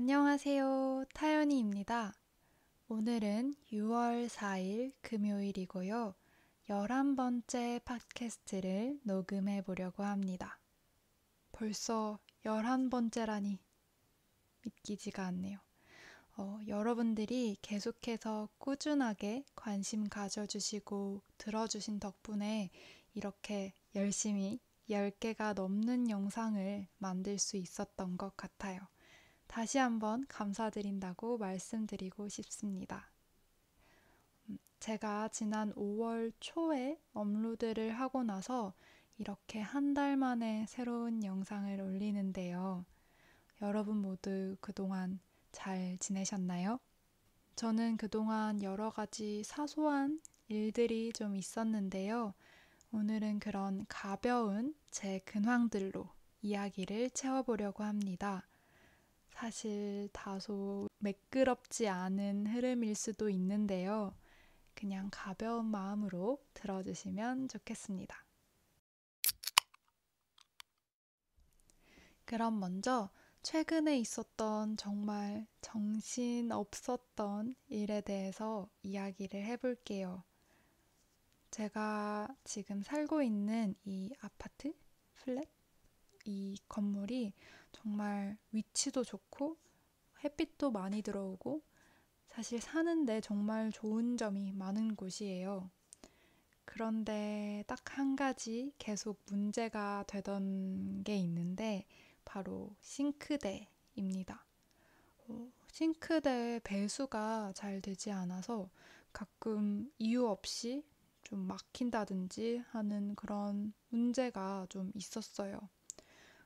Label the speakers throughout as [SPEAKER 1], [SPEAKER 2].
[SPEAKER 1] 안녕하세요. 타연이입니다. 오늘은 6월 4일 금요일이고요. 11번째 팟캐스트를 녹음해 보려고 합니다. 벌써 11번째라니 믿기지가 않네요. 여러분들이 계속해서 꾸준하게 관심 가져주시고 들어주신 덕분에 이렇게 열심히 10개가 넘는 영상을 만들 수 있었던 것 같아요. 다시 한번 감사드린다고 말씀드리고 싶습니다. 제가 지난 5월 초에 업로드를 하고 나서 이렇게 한 달 만에 새로운 영상을 올리는데요. 여러분 모두 그동안 잘 지내셨나요? 저는 그동안 여러 가지 사소한 일들이 좀 있었는데요. 오늘은 그런 가벼운 제 근황들로 이야기를 채워보려고 합니다. 사실 다소 매끄럽지 않은 흐름일 수도 있는데요. 그냥 가벼운 마음으로 들어주시면 좋겠습니다. 그럼 먼저 최근에 있었던 정말 정신 없었던 일에 대해서 이야기를 해볼게요. 제가 지금 살고 있는 이 아파트, 플랫, 이 건물이 정말 위치도 좋고 햇빛도 많이 들어오고 사실 사는데 정말 좋은 점이 많은 곳이에요. 그런데 딱 한 가지 계속 문제가 되던 게 있는데 바로 싱크대입니다. 싱크대 배수가 잘 되지 않아서 가끔 이유 없이 좀 막힌다든지 하는 그런 문제가 좀 있었어요.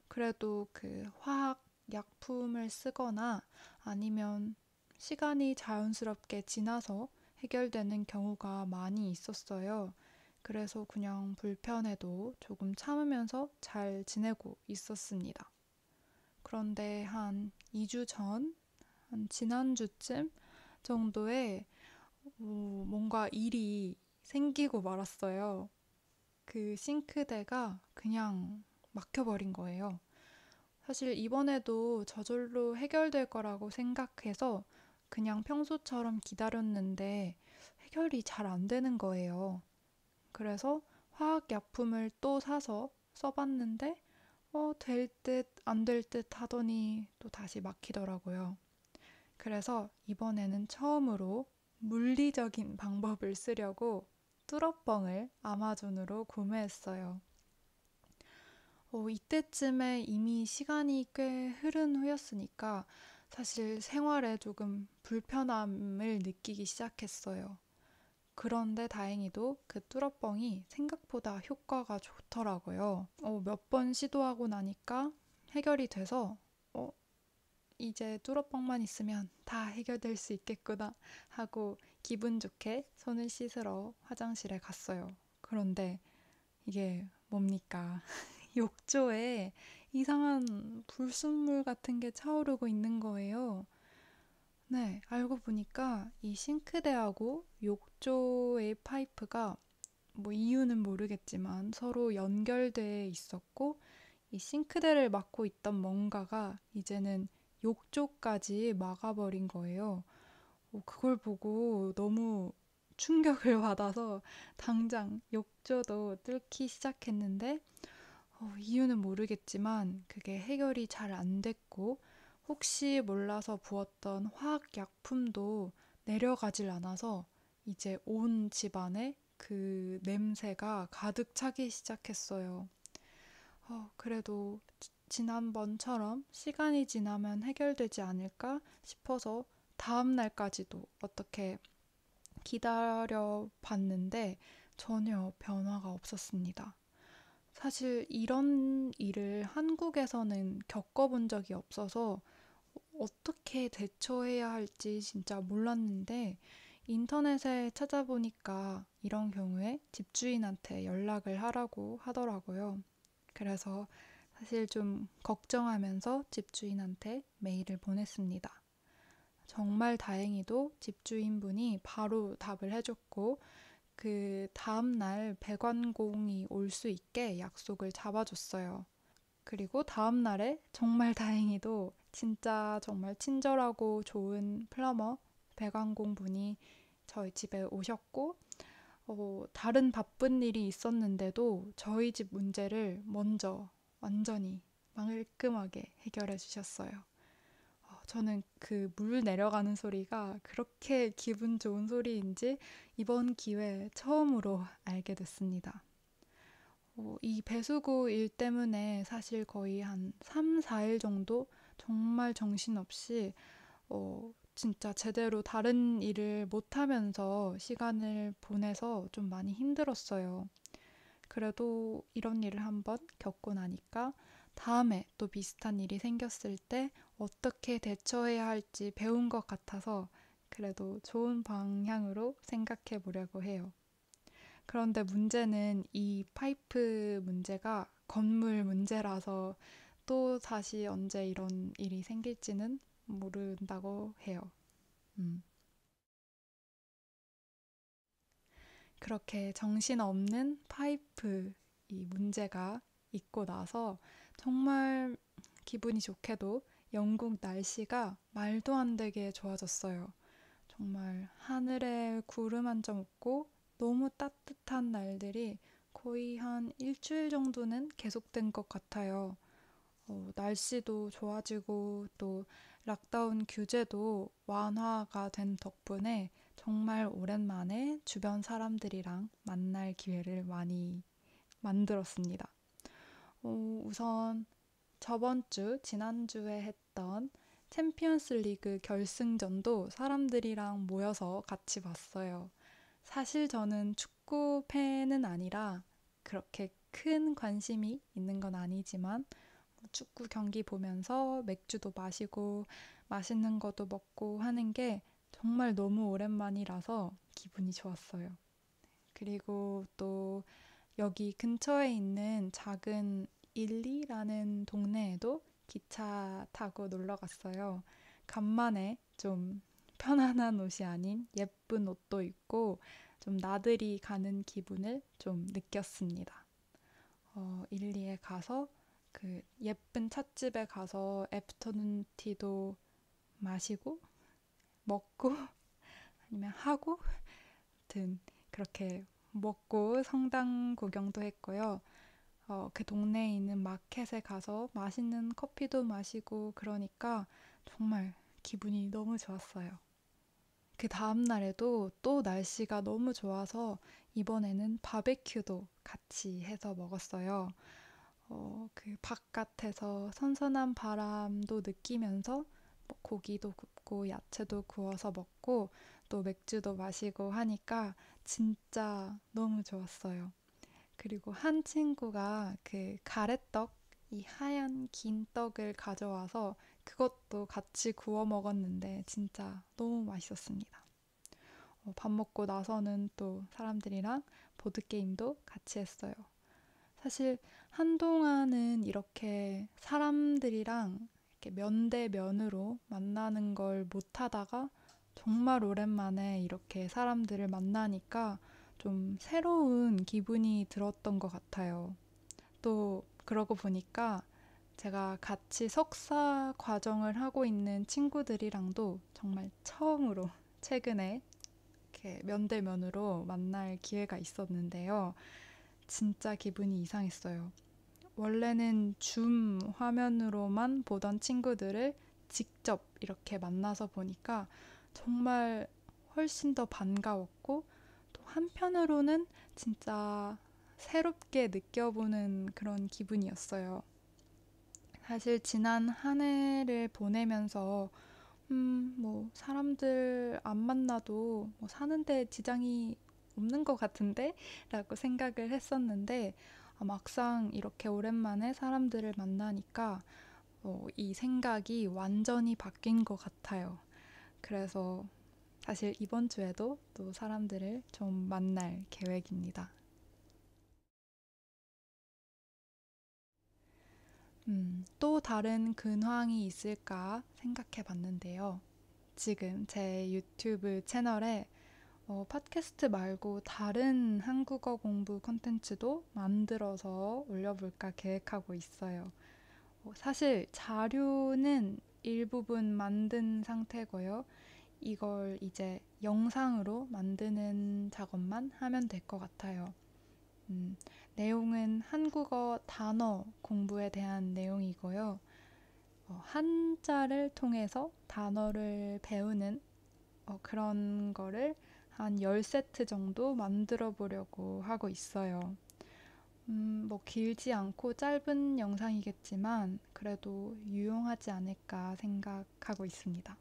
[SPEAKER 1] 그래도 그 화학 약품을 쓰거나 아니면 시간이 자연스럽게 지나서 해결되는 경우가 많이 있었어요. 그래서 그냥 불편해도 조금 참으면서 잘 지내고 있었습니다. 그런데 한 2주 전, 한 지난주쯤 정도에 뭔가 일이 생기고 말았어요. 그 싱크대가 그냥 막혀버린 거예요. 사실 이번에도 저절로 해결될 거라고 생각해서 그냥 평소처럼 기다렸는데 해결이 잘 안 되는 거예요. 그래서 화학약품을 또 사서 써봤는데 될 듯 안 될 듯 하더니 또 다시 막히더라고요. 그래서 이번에는 처음으로 물리적인 방법을 쓰려고 뚫어뻥을 아마존으로 구매했어요. 이때쯤에 이미 시간이 꽤 흐른 후였으니까 사실 생활에 조금 불편함을 느끼기 시작했어요. 그런데 다행히도 그 뚫어뻥이 생각보다 효과가 좋더라고요. 몇 번 시도하고 나니까 해결이 돼서 이제 뚫어뻥만 있으면 다 해결될 수 있겠구나 하고 기분 좋게 손을 씻으러 화장실에 갔어요. 그런데 이게 뭡니까? 욕조에 이상한 불순물 같은 게 차오르고 있는 거예요. 네, 알고 보니까 이 싱크대하고 욕조의 파이프가 뭐 이유는 모르겠지만 서로 연결돼 있었고 이 싱크대를 막고 있던 뭔가가 이제는 욕조까지 막아버린 거예요. 그걸 보고 너무 충격을 받아서 당장 욕조도 뚫기 시작했는데 이유는 모르겠지만 그게 해결이 잘 안 됐고 혹시 몰라서 부었던 화학약품도 내려가질 않아서 이제 온 집안에 그 냄새가 가득 차기 시작했어요. 그래도 지난번처럼 시간이 지나면 해결되지 않을까 싶어서 다음 날까지도 어떻게 기다려 봤는데 전혀 변화가 없었습니다. 사실 이런 일을 한국에서는 겪어본 적이 없어서 어떻게 대처해야 할지 진짜 몰랐는데 인터넷에 찾아보니까 이런 경우에 집주인한테 연락을 하라고 하더라고요. 그래서 사실 좀 걱정하면서 집주인한테 메일을 보냈습니다. 정말 다행히도 집주인분이 바로 답을 해줬고 그 다음날 배관공이 올 수 있게 약속을 잡아줬어요. 그리고 다음날에 정말 다행히도 진짜 정말 친절하고 좋은 플러머 배관공 분이 저희 집에 오셨고, 다른 바쁜 일이 있었는데도 저희 집 문제를 먼저 완전히 말끔하게 해결해 주셨어요. 저는 그 물 내려가는 소리가 그렇게 기분 좋은 소리인지 이번 기회에 처음으로 알게 됐습니다. 이 배수구 일 때문에 사실 거의 한 3, 4일 정도 정말 정신없이 진짜 제대로 다른 일을 못하면서 시간을 보내서 좀 많이 힘들었어요. 그래도 이런 일을 한번 겪고 나니까 다음에 또 비슷한 일이 생겼을 때 어떻게 대처해야 할지 배운 것 같아서 그래도 좋은 방향으로 생각해 보려고 해요. 그런데 문제는 이 파이프 문제가 건물 문제라서 또 다시 언제 이런 일이 생길지는 모른다고 해요. 음. 그렇게 정신없는 파이프 이 문제가 있고 나서 정말 기분이 좋게도 영국 날씨가 말도 안 되게 좋아졌어요. 정말 하늘에 구름 한 점 없고 너무 따뜻한 날들이 거의 한 일주일 정도는 계속된 것 같아요. 날씨도 좋아지고 또 락다운 규제도 완화가 된 덕분에 정말 오랜만에 주변 사람들이랑 만날 기회를 많이 만들었습니다. 우선 저번 주, 지난주에 했던 챔피언스 리그 결승전도 사람들이랑 모여서 같이 봤어요. 사실 저는 축구 팬은 아니라 그렇게 큰 관심이 있는 건 아니지만 축구 경기 보면서 맥주도 마시고 맛있는 것도 먹고 하는 게 정말 너무 오랜만이라서 기분이 좋았어요. 그리고 또 여기 근처에 있는 작은 일리라는 동네에도 기차 타고 놀러 갔어요. 간만에 좀 편안한 옷이 아닌 예쁜 옷도 입고 좀 나들이 가는 기분을 좀 느꼈습니다. 일리에 가서 그 예쁜 찻집에 가서 애프터눈 티도 마시고 먹고 아니면 하고 아무튼 그렇게 먹고 성당 구경도 했고요. 그 동네에 있는 마켓에 가서 맛있는 커피도 마시고 그러니까 정말 기분이 너무 좋았어요. 그 다음 날에도 또 날씨가 너무 좋아서 이번에는 바베큐도 같이 해서 먹었어요. 그 바깥에서 선선한 바람도 느끼면서 뭐 고기도 굽고 야채도 구워서 먹고 또 맥주도 마시고 하니까 진짜 너무 좋았어요. 그리고 한 친구가 그 가래떡, 이 하얀 긴 떡을 가져와서 그것도 같이 구워 먹었는데 진짜 너무 맛있었습니다. 밥 먹고 나서는 또 사람들이랑 보드게임도 같이 했어요. 사실 한동안은 이렇게 사람들이랑 이렇게 면대면으로 만나는 걸 못 하다가 정말 오랜만에 이렇게 사람들을 만나니까 좀 새로운 기분이 들었던 것 같아요. 또 그러고 보니까 제가 같이 석사 과정을 하고 있는 친구들이랑도 정말 처음으로 최근에 이렇게 면대면으로 만날 기회가 있었는데요. 진짜 기분이 이상했어요. 원래는 줌 화면으로만 보던 친구들을 직접 이렇게 만나서 보니까 정말 훨씬 더 반가웠고 또 한편으로는 진짜 새롭게 느껴보는 그런 기분이었어요. 사실 지난 한 해를 보내면서 뭐 사람들 안 만나도 뭐 사는데 지장이 없는 것 같은데? 라고 생각을 했었는데 막상 이렇게 오랜만에 사람들을 만나니까 이 생각이 완전히 바뀐 것 같아요. 그래서 사실 이번 주에도 또 사람들을 좀 만날 계획입니다. 또 다른 근황이 있을까 생각해 봤는데요. 지금 제 유튜브 채널에 팟캐스트 말고 다른 한국어 공부 콘텐츠도 만들어서 올려볼까 계획하고 있어요. 사실 자료는 일부분 만든 상태고요. 이걸 이제 영상으로 만드는 작업만 하면 될 것 같아요. 음, 내용은 한국어 단어 공부에 대한 내용이고요. 한자를 통해서 단어를 배우는 그런 거를 한 10세트 정도 만들어 보려고 하고 있어요. 뭐 길지 않고 짧은 영상이겠지만 그래도 유용하지 않을까 생각하고 있습니다.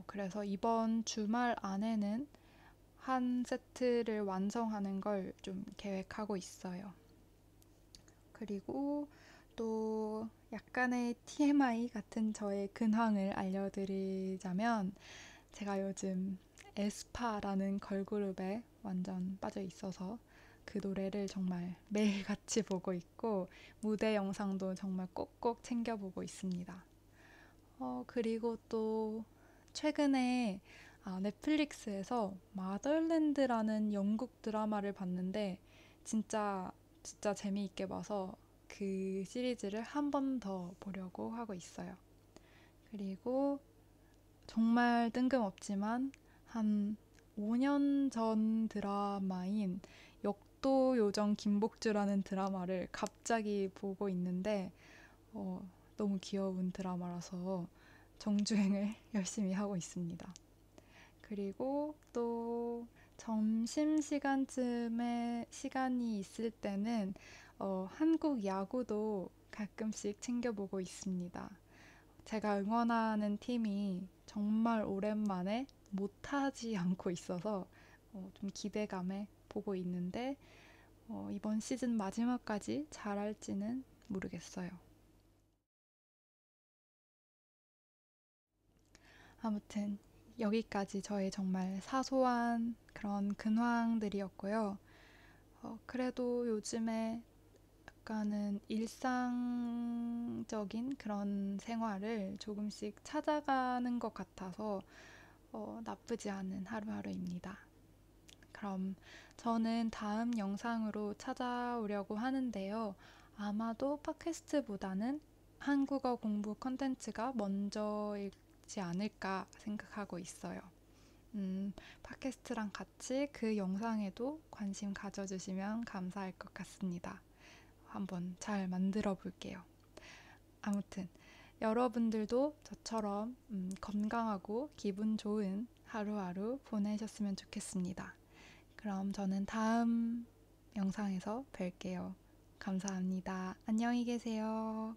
[SPEAKER 1] 그래서 이번 주말 안에는 한 세트를 완성하는 걸 좀 계획하고 있어요. 그리고 또 약간의 TMI 같은 저의 근황을 알려드리자면 제가 요즘 에스파라는 걸그룹에 완전 빠져 있어서 그 노래를 정말 매일같이 보고 있고 무대 영상도 정말 꼭꼭 챙겨보고 있습니다. 그리고 또 최근에 넷플릭스에서 마더랜드라는 영국 드라마를 봤는데 진짜 진짜 재미있게 봐서 그 시리즈를 한 번 더 보려고 하고 있어요. 그리고 정말 뜬금없지만 한 5년 전 드라마인 역도 요정 김복주라는 드라마를 갑자기 보고 있는데 어, 너무 귀여운 드라마라서 정주행을 열심히 하고 있습니다. 그리고 또 점심시간쯤에 시간이 있을 때는 한국 야구도 가끔씩 챙겨보고 있습니다. 제가 응원하는 팀이 정말 오랜만에 못하지 않고 있어서 좀 기대감에 보고 있는데 이번 시즌 마지막까지 잘할지는 모르겠어요. 아무튼 여기까지 저의 정말 사소한 그런 근황들이었고요. 그래도 요즘에 약간은 일상적인 그런 생활을 조금씩 찾아가는 것 같아서 나쁘지 않은 하루하루입니다. 그럼 저는 다음 영상으로 찾아오려고 하는데요. 아마도 팟캐스트보다는 한국어 공부 컨텐츠가 먼저이지 않을까 생각하고 있어요. 팟캐스트랑 같이 그 영상에도 관심 가져주시면 감사할 것 같습니다. 한번 잘 만들어 볼게요. 아무튼 여러분들도 저처럼 건강하고 기분 좋은 하루하루 보내셨으면 좋겠습니다. 그럼 저는 다음 영상에서 뵐게요. 감사합니다. 안녕히 계세요.